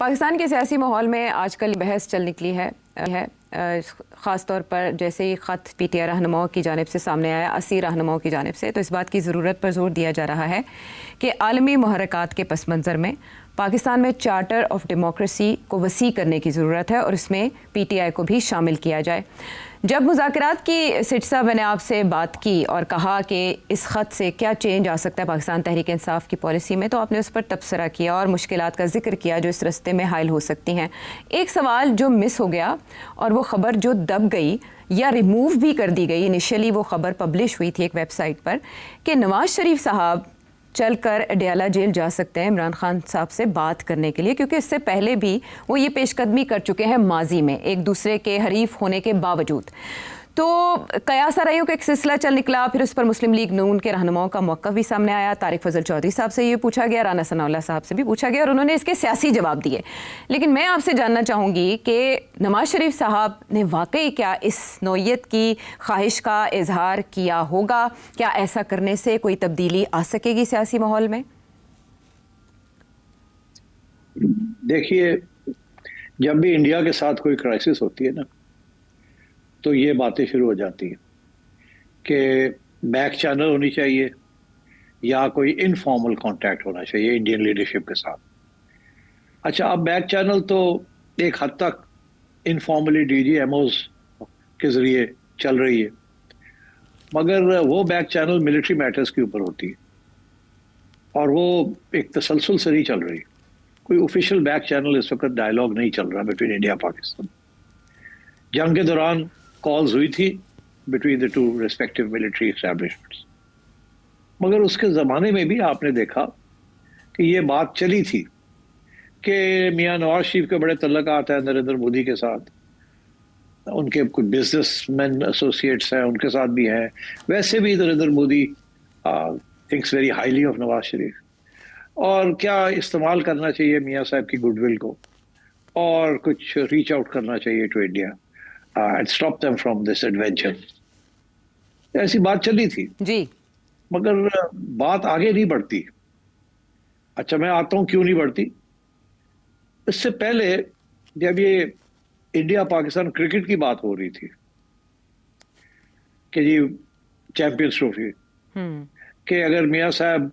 पाकिस्तान के सियासी माहौल में आजकल बहस चल निकली है ख़ास तौर पर जैसे ही ख़त पीटीआई रहनुमाओं की जानिब से सामने आया 80 रहनुमाओं की जानिब से, तो इस बात की ज़रूरत पर जोर दिया जा रहा है कि आलमी मुहर्रकात के पस मंज़र में पाकिस्तान में चार्टर ऑफ डेमोक्रेसी को वसी करने की ज़रूरत है और इसमें पीटीआई को भी शामिल किया जाए। जब मुज़ाकरात की सिट साहब मैंने आपसे बात की और कहा कि इस ख़त से क्या चेंज आ सकता है पाकिस्तान तहरीक इंसाफ की पॉलिसी में, तो आपने उस पर तबसरा किया और मुश्किलात का जिक्र किया जो इस रस्ते में हायल हो सकती हैं। एक सवाल जो मिस हो गया और वो ख़बर जो दब गई या रिमूव भी कर दी गई, इनिशियली वो ख़बर पब्लिश हुई थी एक वेबसाइट पर कि नवाज़ शरीफ साहब चलकर अडयाला जेल जा सकते हैं इमरान खान साहब से बात करने के लिए, क्योंकि इससे पहले भी वो ये पेशकदमी कर चुके हैं माजी में एक दूसरे के हरीफ होने के बावजूद। तो कयास आराइयों का एक सिलसिला चल निकला, फिर उस पर मुस्लिम लीग नून के रहनुमाओं का मौक़िफ़ भी सामने आया। तारिक फजल चौधरी साहब से ये पूछा गया, राना सनाउल्लाह साहब से भी पूछा गया और उन्होंने इसके सियासी जवाब दिए। लेकिन मैं आपसे जानना चाहूँगी कि नवाज़ शरीफ साहब ने वाकई क्या इस नौयत की ख्वाहिश का इजहार किया होगा? क्या ऐसा करने से कोई तब्दीली आ सकेगी सियासी माहौल में? देखिए, जब भी इंडिया के साथ कोई क्राइसिस होती है ना, तो ये बातें शुरू हो जाती हैं कि बैक चैनल होनी चाहिए या कोई इनफॉर्मल कांटेक्ट होना चाहिए इंडियन लीडरशिप के साथ। अच्छा, अब बैक चैनल तो एक हद तक इनफॉर्मली डीजीएमओज के जरिए चल रही है, मगर वो बैक चैनल मिलिट्री मैटर्स के ऊपर होती है और वो एक तसलसल से नहीं चल रही। कोई ऑफिशियल बैक चैनल इस वक्त डायलॉग नहीं चल रहा बिटवीन इंडिया पाकिस्तान। जंग के दौरान कॉल्स हुई थी between the two respective military establishments, मगर उसके ज़माने में भी आपने देखा कि ये बात चली थी कि मियां नवाज शरीफ के बड़े तल्लुकात हैं नरेंद्र मोदी के साथ, उनके कुछ बिजनेसमैन एसोसिएट्स हैं उनके साथ भी हैं। वैसे भी Narendra Modi thinks very highly of Nawaz Sharif, और क्या इस्तेमाल करना चाहिए मियां साहब की गुडविल को और कुछ रीच आउट करना चाहिए to India and stop them from this adventure. ऐसी बात चली थी जी, मगर बात आगे नहीं बढ़ती। अच्छा, मैं आता हूं क्यों नहीं बढ़ती। इससे पहले जब ये इंडिया पाकिस्तान क्रिकेट की बात हो रही थी कि जी चैंपियंस ट्रॉफी, कि अगर मियां साहब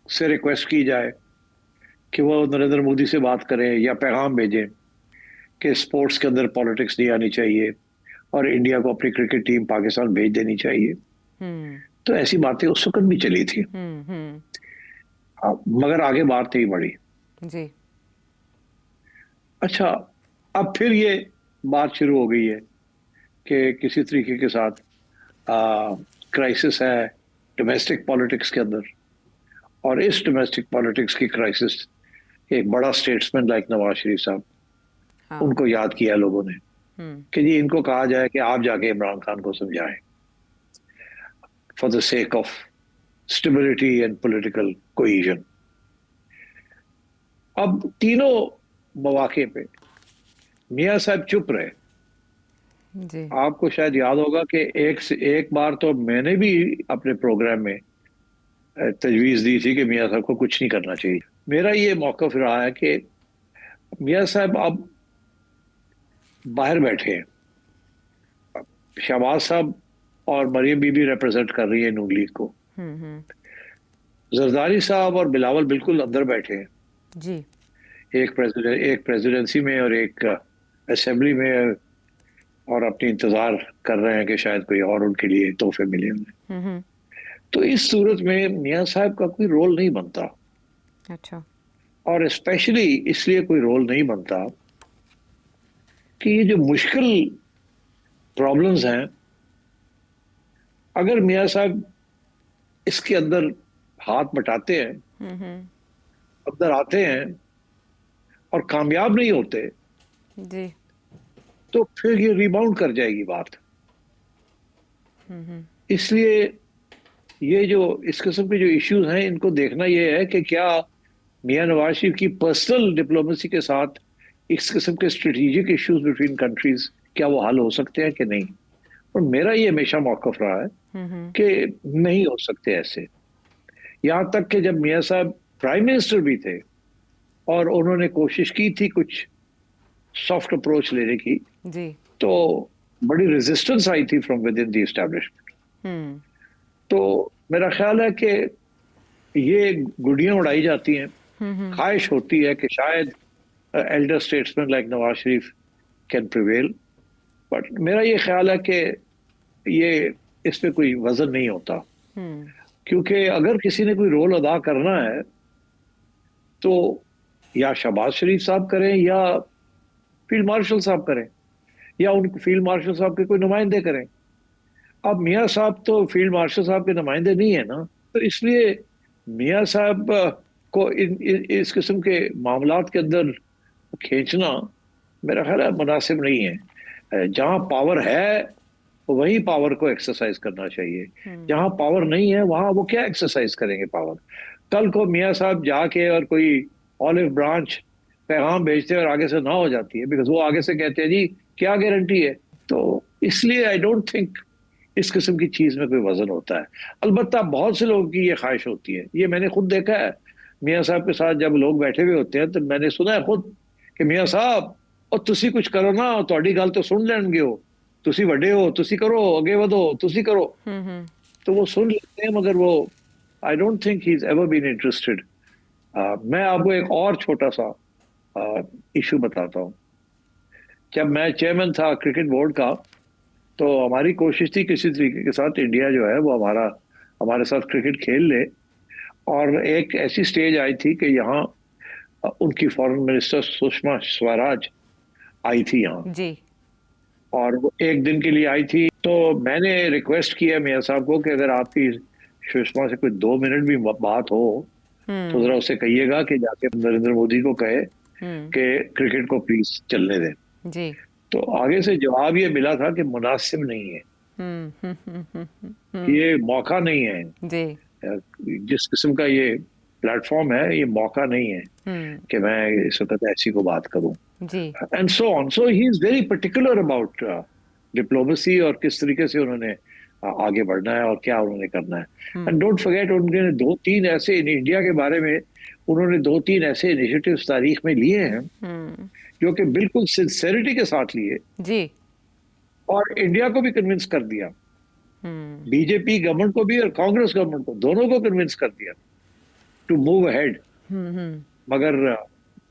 से रिक्वेस्ट की जाए कि वो नरेंद्र मोदी से बात करें या पैगाम भेजें कि स्पोर्ट्स के अंदर पॉलिटिक्स नहीं आनी चाहिए और इंडिया को अपनी क्रिकेट टीम पाकिस्तान भेज देनी चाहिए, तो ऐसी बातें उस वक्त भी चली थी। मगर आगे बात नहीं बढ़ी जी। अच्छा, अब फिर ये बात शुरू हो गई है कि किसी तरीके के साथ क्राइसिस है डोमेस्टिक पॉलिटिक्स के अंदर, और इस डोमेस्टिक पॉलिटिक्स की क्राइसिस एक बड़ा स्टेट्समैन लाइक नवाज शरीफ साहब, उनको याद किया लोगों ने कि जी इनको कहा जाए कि आप जाके इमरान खान को समझाएं for the sake of stability and political cohesion. अब तीनों मौके पे मियां साहब चुप रहे जी। आपको शायद याद होगा कि एक बार तो मैंने भी अपने प्रोग्राम में तजवीज़ दी थी कि मियां साहब को कुछ नहीं करना चाहिए। मेरा ये मौक़िफ़ रहा है कि मियां साहब अब बाहर बैठे हैं, शहबाज साहब और मरियम बीबी रिप्रेजेंट कर रही है नून लीग को, जरदारी साहब और बिलावल बिल्कुल अंदर बैठे हैं जी। एक प्रेसिडेंसी में और एक असेंबली में, और अपनी इंतजार कर रहे हैं कि शायद कोई और उनके लिए तोहफे मिले उन्हें। तो इस सूरत में मियां साहब का कोई रोल नहीं बनता। अच्छा। और स्पेशली इसलिए कोई रोल नहीं बनता कि ये जो मुश्किल प्रॉब्लम्स हैं, अगर मियां साहब इसके अंदर हाथ बटाते हैं, अंदर आते हैं और कामयाब नहीं होते जी, तो फिर ये रिबाउंड कर जाएगी बात। इसलिए ये जो इस किस्म के जो इश्यूज हैं, इनको देखना ये है कि क्या मियां नवाज शरीफ की पर्सनल डिप्लोमेसी के साथ इस किस्म के स्ट्रेटेजिक इश्यूज बिटवीन कंट्रीज क्या वो हल हो सकते हैं कि नहीं। और मेरा ये हमेशा मौक़िफ़ रहा है कि नहीं हो सकते ऐसे। यहाँ तक कि जब मियां साहब प्राइम मिनिस्टर भी थे और उन्होंने कोशिश की थी कुछ सॉफ्ट अप्रोच लेने की, जी। तो बड़ी रेजिस्टेंस आई थी from within the establishment. Hmm. तो मेरा ख्याल है कि ये गुड़ियां उड़ाई जाती हैं। हम्म। ख्वाहिश होती है कि शायद Elder statesman like Nawaz Sharif can prevail, but मेरा ये ख्याल है कि ये इस पे कोई वजन नहीं होता, हम्म। क्योंकि अगर किसी ने कोई रोल अदा करना है तो या शहबाज शरीफ साहब करें या फील्ड मार्शल साहब करें या उन फील्ड मार्शल साहब के कोई नुमाइंदे करें। अब मियाँ साहब तो फील्ड मार्शल साहब के नुमाइंदे नहीं है ना, तो इसलिए मियाँ साहब को इस किस्म के मामलात के अंदर खींचना मेरा ख्याल है मुनासिब नहीं है। जहां पावर है वही पावर को एक्सरसाइज करना चाहिए, जहां पावर नहीं है वहां वो क्या एक्सरसाइज करेंगे पावर। कल को मियाँ साहब जाके और कोई ऑलिव ब्रांच पैगाम भेजते हैं और आगे से ना हो जाती है, बिकॉज वो आगे से कहते हैं जी क्या गारंटी है। तो इसलिए आई डोंट थिंक इस किस्म की चीज में कोई वजन होता है। अलबत्ता बहुत से लोगों की ये ख्वाहिश होती है, ये मैंने खुद देखा है। मियाँ साहब के साथ जब लोग बैठे हुए होते हैं तो मैंने सुना है खुद कि मियाँ साहब और तुसी कुछ करो ना, ਤੁਹਾਡੀ ਗੱਲ तो सुन लेंगे हो, तुसी वड्डे हो, तुसी करो, आगे बढ़ो, तुसी करो। तो वो सुन लेते हैं, मगर वो I don't think he is ever been interested. मैं आपको एक और छोटा सा इशू बताता हूँ। जब मैं चेयरमैन था क्रिकेट बोर्ड का, तो हमारी कोशिश थी किसी तरीके के साथ इंडिया जो है वो हमारे साथ क्रिकेट खेल ले। और एक ऐसी स्टेज आई थी कि यहाँ उनकी फॉरेन मिनिस्टर सुषमा स्वराज आई थी यहाँ, जी। और वो एक दिन के लिए आई थी। तो मैंने रिक्वेस्ट किया मियाँ साहब को कि अगर आपकी सुषमा से कोई 2 मिनट भी बात हो तो जरा उसे कहिएगा कि जाके नरेंद्र मोदी को कहे कि क्रिकेट को प्लीज चलने दें। जी। तो आगे से जवाब ये मिला था कि मुनासिब नहीं है, ये मौका नहीं है, जी। जिस किस्म का ये प्लेटफॉर्म है ये मौका नहीं है कि मैं इस वक्त ऐसी को बात करूं। जी। And so on. So he is very particular about diplomacy और किस तरीके से उन्होंने आगे बढ़ना है और क्या उन्होंने करना है। एंड डोंट फॉरगेट उन्होंने 2-3 ऐसे इंडिया के बारे में उन्होंने 2-3 ऐसे इनिशिएटिव्स तारीख में लिए हैं जो कि बिल्कुल सिंसेरिटी के साथ लिए जी। और इंडिया को भी कन्विंस कर दिया, बीजेपी गवर्नमेंट को भी और कांग्रेस गवर्नमेंट को, दोनों को कन्विंस कर दिया टू मूव अहेड। मगर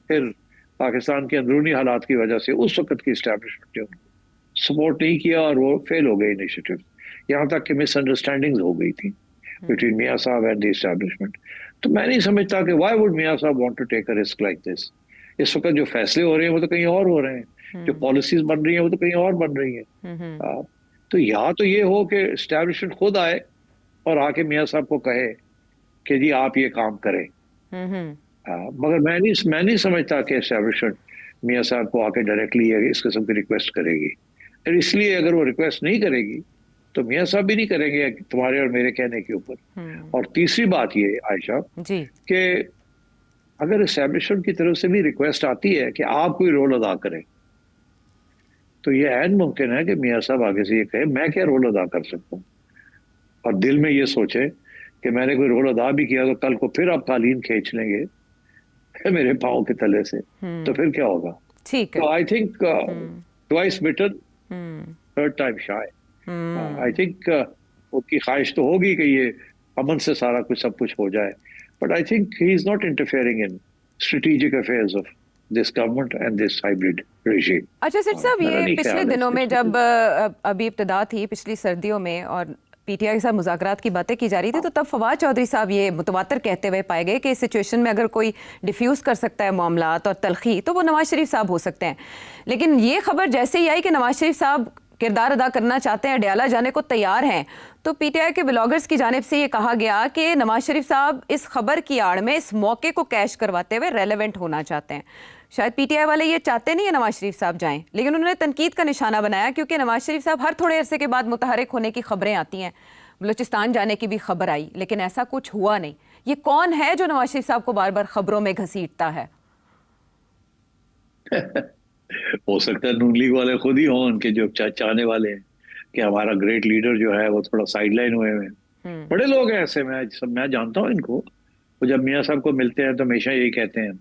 फिर पाकिस्तान के अंदरूनी हालात की वजह से उस वक्त की एस्टेब्लिशमेंट ने उनको सपोर्ट नहीं किया और वो फेल हो गए इनिशिएटिव। यहाँ तक कि मिसअंडरस्टैंडिंग हो गई थी बिटवीन मियाँ साहब एंड द एस्टेब्लिशमेंट। तो मैं नहीं समझता कि why would Mian Sahab want to take a risk like this. इस वक्त जो फैसले हो रहे हैं वो तो कहीं और हो रहे हैं, जो पॉलिसीज बन रही हैं वो तो कहीं और बन रही हैं। तो यहाँ तो ये हो कि एस्टेब्लिशमेंट खुद आए और आके मियाँ साहब को कहे कि जी आप ये काम करें। मगर मैं नहीं समझता कि एस्टेब्लिशमेंट मियाँ साहब को आके डायरेक्टली इस किस्म की रिक्वेस्ट करेगी। और इसलिए अगर वो रिक्वेस्ट नहीं करेगी तो मियाँ साहब भी नहीं करेंगे तुम्हारे और मेरे कहने के ऊपर। और तीसरी बात ये आयशा कि अगर एस्टेब्लिशमेंट की तरफ से भी रिक्वेस्ट आती है कि आप कोई रोल अदा करें, तो ये ऐन मुमकिन है कि मियाँ साहब आगे से ये कहे मैं क्या रोल अदा कर सकता हूँ, और दिल में ये सोचे कि मैंने कोई रोल अदा भी किया तो कल को फिर आप कालीन खींच लेंगे मेरे पाँव के तले से, तो फिर क्या होगा। ठीक है। तो I think twice bitten third time shy. I think उनकी ख्वाहिश तो होगी कि ये अमन से सारा कुछ सब कुछ हो जाए, but I think he is not interfering in strategic affairs of this government and this hybrid regime. अच्छा सेठ साहब, ये पिछले दिनों में जब अभी इब्तिदा थी पिछली सर्दियों में और पीटीआई के साथ मुज़ाकरात की बातें की जा रही थी, तो तब फवाद चौधरी साहब ये मुतवातर कहते हुए पाए गए कि इस सिचुएशन में अगर कोई डिफ्यूज़ कर सकता है मामलात और तलखी तो वो नवाज शरीफ साहब हो सकते हैं। लेकिन ये खबर जैसे ही आई कि नवाज शरीफ साहब किरदार अदा करना चाहते हैं, डयाला जाने को तैयार हैं, तो पीटीआई के ब्लॉगर्स की जानिब से ये कहा गया कि नवाज शरीफ साहब इस खबर की आड़ में इस मौके को कैश करवाते हुए रेलेवेंट होना चाहते हैं। शायद पीटीआई वाले ये चाहते नहीं है नवाज शरीफ साहब जाएं, लेकिन उन्होंने तनकीद का निशाना बनाया क्योंकि नवाज शरीफ साहब हर थोड़े अरसे के बाद मुतहरिक होने की खबरें आती हैं। बलूचिस्तान जाने की भी खबर आई, लेकिन ऐसा कुछ हुआ नहीं। ये कौन है जो नवाज शरीफ साहब को बार बार खबरों में घसीटता है? हो सकता है नून लीग वाले खुद ही हों, उनके जो चाहने वाले हैं कि हमारा ग्रेट लीडर जो है वो थोड़ा साइडलाइन हुए हैं। बड़े लोग हैं ऐसे, मैं जानता हूँ इनको। वो जब मियाँ साहब को मिलते हैं तो हमेशा यही कहते हैं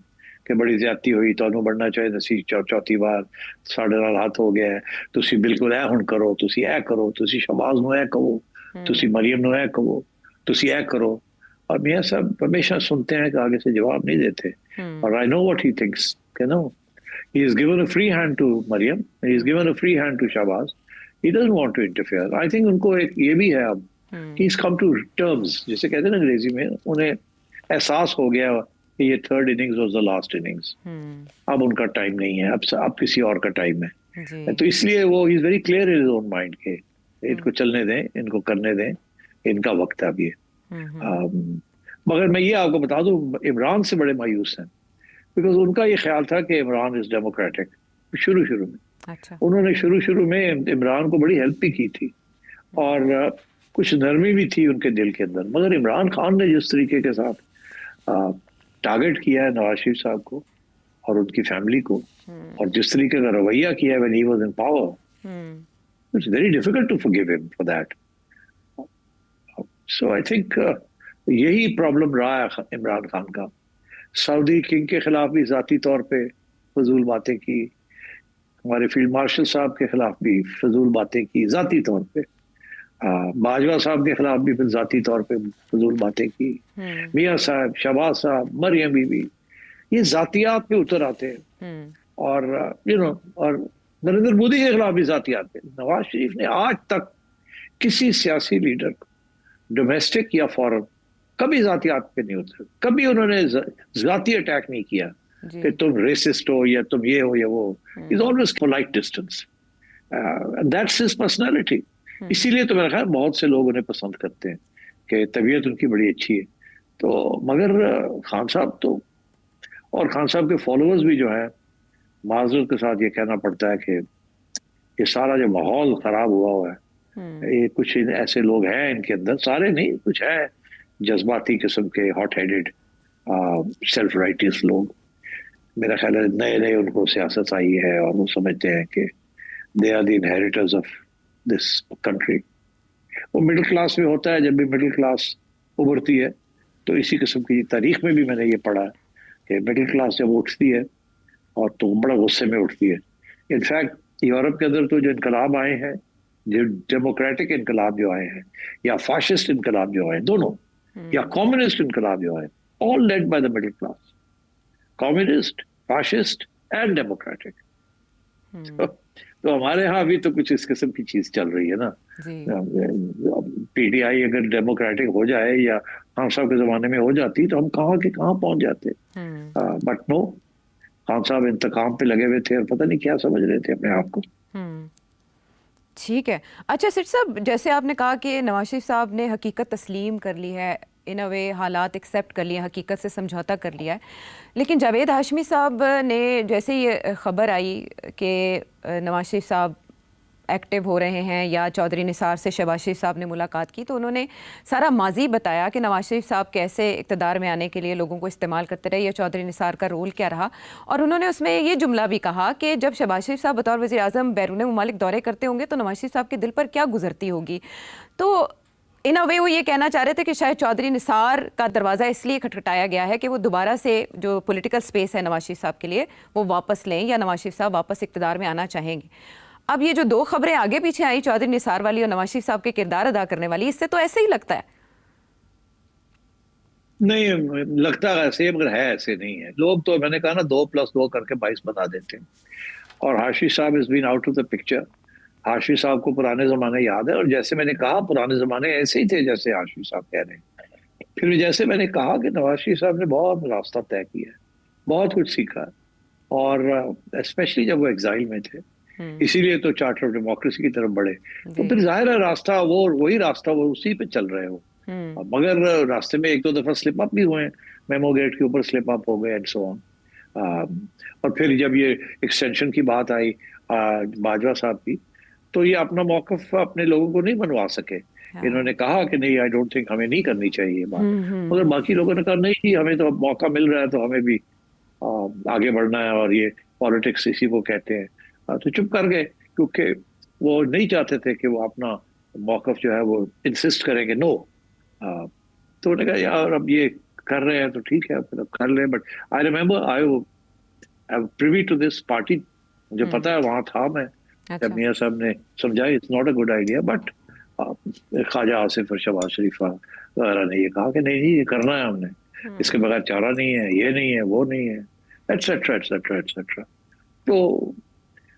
कि बड़ी ज्यादती हुई, ਤੁਹਾਨੂੰ बढ़ना चाहिए सी चौथी बार, साढ़े नाल हाथ हो गया है, तुसी बिल्कुल ऐ हुण करो, तुसी ऐ करो, तुसी शहबाज नूं ऐ कहो, तुसी मरियम नूं ऐ कहो, तुसी ऐ करो। और मियां साहब हमेशा सुनते हैं कि आगे से जवाब नहीं देते। और I know what he thinks, you know, he is given a free hand to Maryam, he is given a free hand to Shahbaz, he doesn't want to interfere. I think उनको एक ये भी है अब, he's come to terms, जिसे कहते हैं ना अंग्रेजी में, उन्हें एहसास हो गया कि ये third innings was the last innings, अब उनका टाइम नहीं है, अब किसी और का टाइम है। तो इसलिए वो ही is very clear in his own mind के इनको चलने दें, इनको करने दें, इनका वक्त है अब ये। मगर मैं ये आपको बता दूं, इमरान से बड़े मायूस हैं, बिकॉज उनका ये ख्याल था कि इमरान इज डेमोक्रेटिक शुरू में। अच्छा। उन्होंने शुरू में इमरान को बड़ी हेल्प भी की थी और कुछ नरमी भी थी उनके दिल के अंदर। मगर इमरान खान ने जिस तरीके के साथ टारगेट किया है नवाज शरीफ साहब को और उनकी फैमिली को, और जिस तरीके का रवैया किया है when he was in power, it's very difficult to forgive him for that. So I think यही प्रॉब्लम रहा है इमरान खान का। सऊदी किंग के खिलाफ भी जाती तौर पे फजूल बातें की, हमारे फील्ड मार्शल साहब के खिलाफ भी फजूल बातें की जाती तौर पे, बाजवा साहब के खिलाफ भी फिर जाती तौर पे फजूल बातें की, मियां साहब, शहबाज साहब, मरियम बीबी, ये जातियात पे उतर आते हैं। और और नरेंद्र मोदी के खिलाफ भी जातियात पे। नवाज शरीफ ने आज तक किसी सियासी लीडर को, डोमेस्टिक या फॉरेन, कभी जातियात पे नहीं उतरे, कभी उन्होंने जाती अटैक नहीं किया कि तुम रेसिस्ट हो या तुम ये हो या वो। Is always polite distance, that's his personality. इसीलिए तो मेरा ख्याल बहुत से लोग उन्हें पसंद करते हैं कि तबीयत उनकी बड़ी अच्छी है। तो मगर खान साहब तो, और खान साहब के फॉलोअर्स भी जो है, माजरत के साथ ये कहना पड़ता है कि ये सारा जो माहौल खराब हुआ है, ये कुछ ऐसे लोग हैं इनके अंदर, सारे नहीं, कुछ है जज्बाती किस्म के, हॉट हेडेड, सेल्फ राइटियस लोग। मेरा ख्याल है नए उनको सियासत आई है और वो समझते हैं कि they are the inheritors of this country. वो मिडिल क्लास में होता है, जब भी मिडिल क्लास उभरती है तो इसी किस्म की तारीख में भी मैंने ये पढ़ा है कि मिडिल क्लास जब उठती है और तो बड़ा गुस्से में उठती है। इनफैक्ट यूरोप के अंदर तो जो इनकलाब आए हैं, जो डेमोक्रेटिक इनकलाब जो आए हैं या फाशिस्ट इनकलाब जो आए, दोनों, या कम्युनिस्ट इनकलाब जो आए, all led by the middle class, communist, fascist and democratic. तो हमारे यहाँ भी तो कुछ इस किस्म की चीज चल रही है ना। पीटीआई अगर डेमोक्रेटिक हो जाए या खान साहब के जमाने में हो जाती तो हम कहाँ के कहाँ पहुंच जाते। बट नो, खान साहब इंतकाम पे लगे हुए थे और पता नहीं क्या समझ रहे थे अपने आप को। ठीक है। अच्छा सिट साहब, जैसे आपने कहा कि नवाज शरीफ साहब ने हकीकत तस्लीम कर ली है, इन अ वे हालात एक्सेप्ट कर लिए, हकीकत से समझौता कर लिया है, लेकिन जावेद हाशमी साहब ने जैसे ये खबर आई कि नवाज शरीफ साहब एक्टिव हो रहे हैं या चौधरी निसार से शहबाज शरीफ साहब ने मुलाकात की, तो उन्होंने सारा माजी बताया कि नवाज शरीफ साहब कैसे इक़्तिदार में आने के लिए लोगों को इस्तेमाल करते रहे या चौधरी निसार का रोल क्या रहा। और उन्होंने उसमें ये जुमला भी कहा कि जब शहबाज शरीफ साहब बतौर वज़ीर आज़म बैरून ममालिक दौरे करते होंगे तो नवाज शरीफ साहब के दिल पर क्या गुजरती होगी। तो इन अ वे वो ये कहना चाह रहे थे कि शायद चौधरी निसार का दरवाज़ा इसलिए खटखटाया गया है कि वो दोबारा से जो पॉलिटिकल स्पेस है नवाज शरीफ साहब के लिए वो वापस लें या नवाज शरीफ साहब वापस इक़्तिदार में आना चाहेंगे। अब ये जो दो खबरें आगे पीछे आई, चौधरी निसार वाली और नवाज शरीफ साहब के किरदार अदा करने वाली, इससे तो ऐसे ही लगता है। नहीं लगता ऐसे है, मगर है ऐसे नहीं है। लोग तो मैंने कहा ना 2+2 करके 22 बता देते हैं। और Hashim Sahab is been out of the picture. Hashim Sahab को पुराने जमाने याद है, और जैसे मैंने कहा पुराने जमाने ऐसे ही थे जैसे हाशिम साहब कह रहे हैं। फिर जैसे मैंने कहा कि नवाज शरीफ साहब ने बहुत रास्ता तय किया है, बहुत कुछ सीखा है, और स्पेशली जब वो एग्जाइल में थे, इसीलिए तो चार्टर ऑफ डेमोक्रेसी की तरफ बढ़े। तो फिर जाहिर है रास्ता वो वही रास्ता वो उसी पे चल रहे हो। मगर रास्ते में एक दो दफा स्लिप अप भी हुए, मेमो गेट के ऊपर स्लिप अप हो गए एंड सो ऑन। और फिर जब ये एक्सटेंशन की बात आई बाजवा साहब की, तो ये अपना मौकफ अपने लोगों को नहीं बनवा सके। इन्होंने कहा कि नहीं, आई डोंट थिंक, हमें नहीं करनी चाहिए बात। मगर बाकी लोगों ने कहा नहीं, हमें तो मौका मिल रहा है तो हमें भी आगे बढ़ना है, और ये पॉलिटिक्स इसी को कहते हैं। तो चुप कर गए, क्योंकि वो नहीं चाहते थे कि वो अपना मौकफ जो है वो इंसिस्ट करेंगे नो। तो उन्होंने कहा यार अब ये कर रहे हैं तो ठीक है, फिर अब कर ले। But I remember privy to this party, मुझे पता है, वहां था मैं अच्छा। जब मियां साहब ने समझाया it's not a good idea, but Khawaja Asif और शहबाज शरीफ वगैरह ने ये कहा कि नहीं नहीं, ये करना है हमने, इसके बगैर चारा नहीं है, ये नहीं है, वो नहीं है, एटसेट्रा एटसेट्रा एटसेट्रा। तो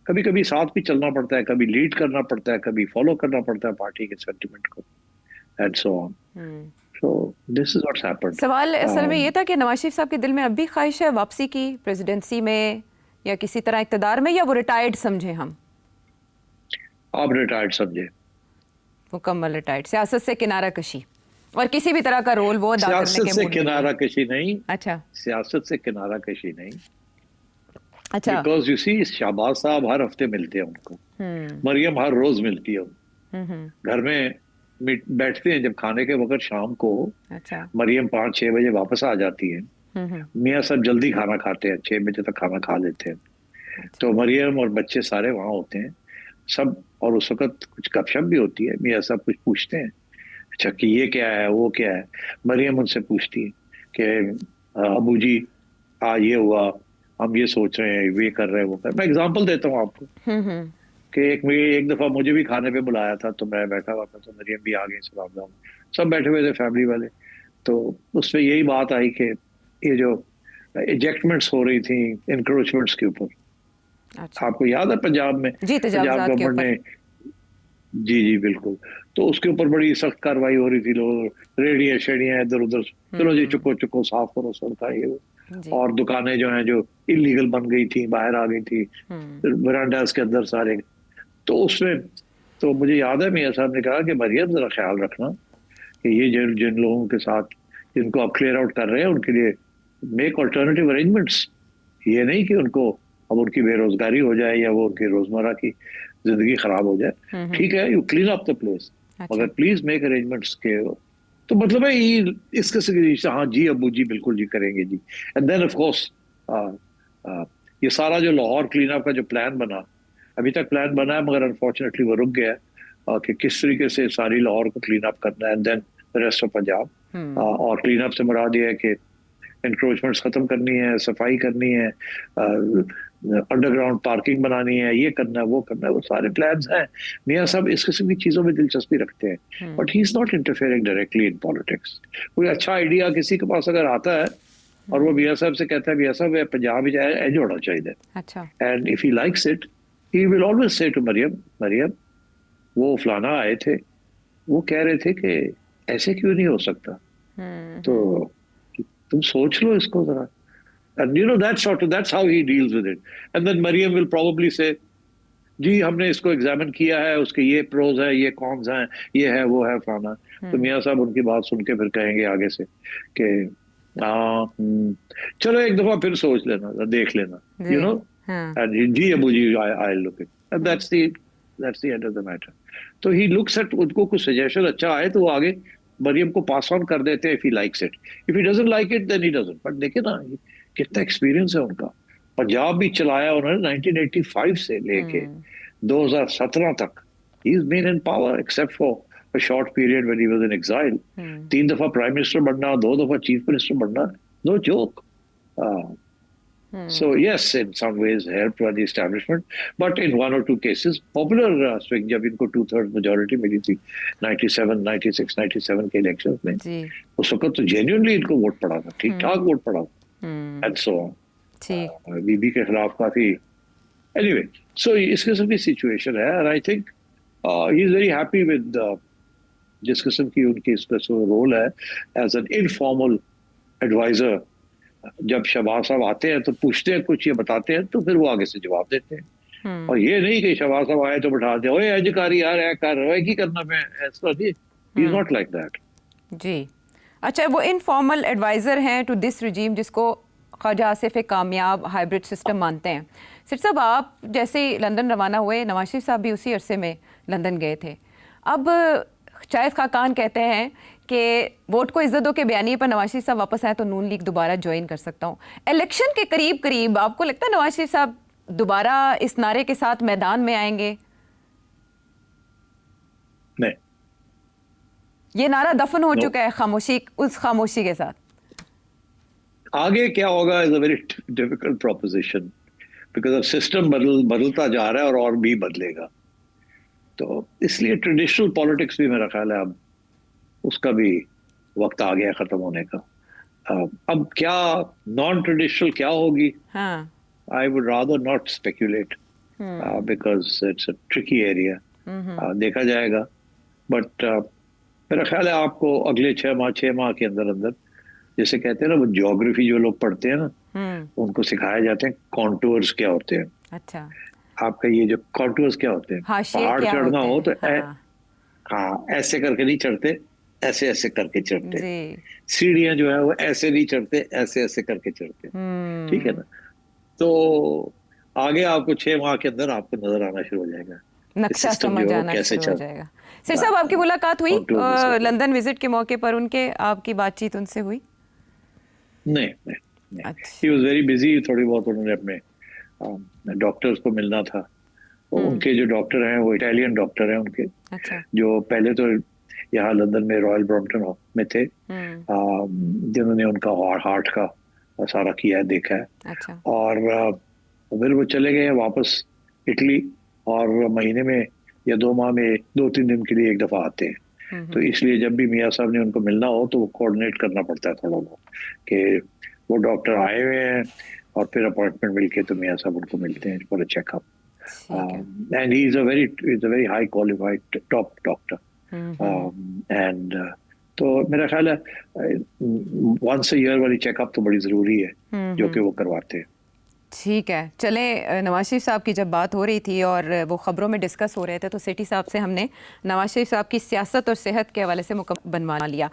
कभी कभी साथ भी चलना पड़ता है, कभी लीड करना पड़ता है, कभी फॉलो करना पड़ता है पार्टी के सेंटिमेंट को, and so on. So this is what's happened. सवाल असल में ये था कि नवाज शरीफ साहब के दिल में अब भी ख्वाहिश है वापसी की प्रेसिडेंसी में या किसी तरह इक़्तिदार में, या वो रिटायर्ड समझे हम? आप रिटायर्ड समझे, मुकम्मल रिटायर्ड, सियासत से किनारा कशी और किसी भी तरह का रोल वो अदा करने सियासत के से मूड में नहीं किनारा है। कशी नहीं, अच्छा सियासत से किनारा कशी नहीं, अच्छा। बिकॉज यू सी शहबाज साहब हर हफ्ते मिलते हैं उनको, मरियम हर रोज मिलती है उनको, घर में बैठते हैं जब खाने के वक्त शाम को, अच्छा। मरियम 5-6 बजे वापस आ जाती है, मियाँ साहब जल्दी खाना खाते हैं, 6 बजे तक खाना खा लेते हैं, तो मरियम और बच्चे सारे वहां होते हैं सब, और उस वक्त कुछ गपशप भी होती है, मियाँ साहब कुछ पूछते हैं, अच्छा कि ये क्या है, वो क्या है, मरियम उनसे पूछती है कि अबू जी आज ये हुआ, हम ये सोच रहे हैं, ये कर रहे हैं, वो कर। मैं एग्जांपल देता हूँ आपको कि एक दफा मुझे भी खाने पे बुलाया था, तो मैं बैठा हुआ था, तो मरियम भी आ गई, सलाम, सब बैठे हुए थे फैमिली वाले, तो उसमें यही बात आई कि ये जो इजेक्टमेंट्स हो रही थी इंक्रोचमेंट्स के ऊपर, अच्छा। आपको याद है पंजाब में, जी, पंजाब तजावुज़ात के गवर्नमेंट ने, जी जी बिल्कुल, तो उसके ऊपर बड़ी सख्त कार्रवाई हो रही थी, लोग रेडियां शेडियां इधर उधर, चलो जी चुको चुको साफ करो सड़का ये वो, जी। और दुकानें जो हैं जो इलीगल बन गई थी, बाहर आ गई थी वरांडास के अंदर सारे, तो उसमें तो मुझे याद है मियाँ साहब ने कहा कि मरियम जरा ख्याल रखना कि ये जिन जिन लोगों के साथ जिनको आप क्लियर आउट कर रहे हैं उनके लिए मेक ऑल्टरनेटिव अरेंजमेंट्स, ये नहीं कि उनको अब उनकी बेरोजगारी हो जाए या वो उनकी रोजमर्रा की जिंदगी खराब हो जाए, ठीक है, you clean up the place, मगर प्लीज मेक अरेंजमेंट्स के, तो मतलब है ये इस किस्म की, हाँ जी अबू जी बिल्कुल जी करेंगे जी, एंड देन ऑफ कोर्स ये सारा जो लाहौर क्लीन अप का जो प्लान बना, अभी तक प्लान बना है मगर अनफॉर्चुनेटली वो रुक गया कि किस तरीके से सारी लाहौर को क्लीन अप करना है, and then the rest of Punjab, और क्लीन अप से मुराद ये है कि इंक्रोचमेंट्स खत्म करनी है, सफाई करनी है, अंडरग्राउंड पार्किंग बनानी है, ये करना है, वो करना है, वो सारे प्लान्स हैं। मियाँ साहब इस किस्म की चीजों में दिलचस्पी रखते हैं, but he is not interfering directly in politics. कोई अच्छा आइडिया किसी के पास अगर आता है और वो मियाँ साहब से कहता है मियाँ साहब पंजाब ही जाए जोड़ा चाहिए, अच्छा, and if he likes it he will always say to Maryam, Maryam वो फलाना आए थे, वो कह रहे थे कि ऐसे क्यों नहीं हो सकता, तो तुम सोच लो इसको जरा, and you know that's how he deals with it, and then Maryam will probably say जी हमने इसको एग्जामिन किया है, उसके ये प्रोज है, ये कॉन्स हैं, ये है, वो है, फलाना, तो मियाँ साहब उनकी बात सुन के फिर कहेंगे आगे से कि चलो एक दफा फिर सोच लेना, देख लेना, यू नो, एंड जी अबू जी I look it, and that's the end of the matter. तो ही लुक्स एट, उनको कुछ सजेशन अच्छा आए तो वो आगे मरियम को पास ऑन कर देते हैं, if he likes it, if he doesn't like it then he doesn't. But देखिए ना कितना एक्सपीरियंस है उनका, पंजाब भी चलाया उन्होंने 1985 से लेके 2017 तक, he is been in power except for a short period when he was in exile. 3 दफा प्राइम मिनिस्टर बनना, 2 दफा चीफ मिनिस्टर बनना, no joke. So yes, in some ways helped by the establishment, but in 1 or 2 cases popular swing, जब इनको 2/3 majority मिली थी 97, 96, 97 के election में, उस वक्त तो जेन्युइनली इनको वोट पड़ा था, ठीक ठाक वोट पड़ा था, एंड सो बीबी के खिलाफ काफी, एनीवे, सो इस किस्म की सिचुएशन है, and I think he is very happy with जिस किस्म की उनकी इसका रोल है एज एन इनफॉर्मल एडवाइजर। जब शहबाज साहब आते हैं तो पूछते हैं कुछ, ये बताते हैं, तो फिर वो आगे से जवाब देते हैं, और ये नहीं कि शहबाज साहब आए तो बैठा दे, ओए अधिकारी यार है कर रहा है की करना, मैं ऐसा नहीं, he is not like that जी। अच्छा, वो इनफॉर्मल एडवाइजर हैं टू दिस रिजीम जिसको ख्वाजा आसिफ एक कामयाब हाइब्रिड सिस्टम मानते हैं। सिर साहब, आप जैसे लंदन रवाना हुए, नवाज शरीफ साहब भी उसी अरसे में लंदन गए थे, अब शायद खाकान कहते हैं कि वोट को इज्जत दो के बयानिए पर नवाज शरीफ साहब वापस आए तो नून लीग दोबारा ज्वाइन कर सकता हूँ। इलेक्शन के करीब करीब आपको लगता है नवाज शरीफ साहब दोबारा इस नारे के साथ मैदान में आएंगे? नहीं, ये नारा दफन हो चुका है खामोशी, उस खामोशी के साथ। आगे क्या होगा is a very difficult proposition. Because अब सिस्टम बदलता जा रहा है और भी बदलेगा। तो इसलिए ट्रेडिशनल पॉलिटिक्स भी मेरा ख्याल है अब उसका भी वक्त आ गया खत्म होने का। अब क्या नॉन ट्रेडिशनल क्या होगी, हाँ, I would rather not speculate because it's a tricky area. देखा जाएगा, बट मेरा ख्याल है आपको अगले 6 माह के अंदर अंदर, जैसे कहते हैं ना वो ज्योग्राफी जो लोग पढ़ते हैं ना, उनको सिखाए जाते हैं कॉन्टूर्स क्या होते हैं। अच्छा, आपका ये जो कॉन्टूर्स क्या होते हैं, हाशिए पहाड़ क्या चढ़ना होते हो तो हैं? हाँ, हाँ ऐसे करके नहीं चढ़ते, ऐसे ऐसे करके चढ़ते। जी, सीढ़ियां जो है वो ऐसे नहीं चढ़ते, ऐसे ऐसे करके चढ़ते। ठीक है ना। तो आगे आपको 6 माह के अंदर आपको नजर आना शुरू हो जाएगा ये नक्शा सिस्टम जो समझ है वो आना कैसे शुरू हो चल। जाएगा। सिर साहब, आपकी मुलाकात हुई कॉन्टूर जैसे होते हैं। लंदन विजिट के मौके पर, उनके आपकी बातचीत उनसे हुई? नहीं नहीं नहीं, ही अच्छा। Was very busy. थोड़ी बहुत उन्होंने अपने डॉक्टर्स को मिलना था। उनके जो डॉक्टर हैं वो इटालियन डॉक्टर हैं उनके, अच्छा। जो पहले तो यहाँ लंदन में रॉयल ब्रॉम्पटन में थे, जिन्होंने उनका हार्ट का सारा किया है, देखा है। अच्छा। और फिर वो चले गए वापस इटली, और महीने में या 2 माह में 2-3 दिन के लिए एक दफा आते हैं। तो इसलिए जब भी मियाँ साहब ने उनको मिलना हो तो वो कोऑर्डिनेट करना पड़ता है थोड़ा बहुत, कि वो डॉक्टर आए हुए हैं और फिर अपॉइंटमेंट मिलके तो मियाँ साहब उनको मिलते हैं फॉर अ चेकअप। ठीक है। And he is a very high qualified top doctor. And तो मेरा ख्याल है वंस अ ईयर वाली चेकअप तो बड़ी जरूरी है जो कि वो करवाते हैं। ठीक है, चलें, नवाज शरीफ साहब की जब बात हो रही थी और वो ख़बरों में डिस्कस हो रहे थे, तो सेठी साहब से हमने नवाज शरीफ साहब की सियासत और सेहत के हवाले से बनवा लिया।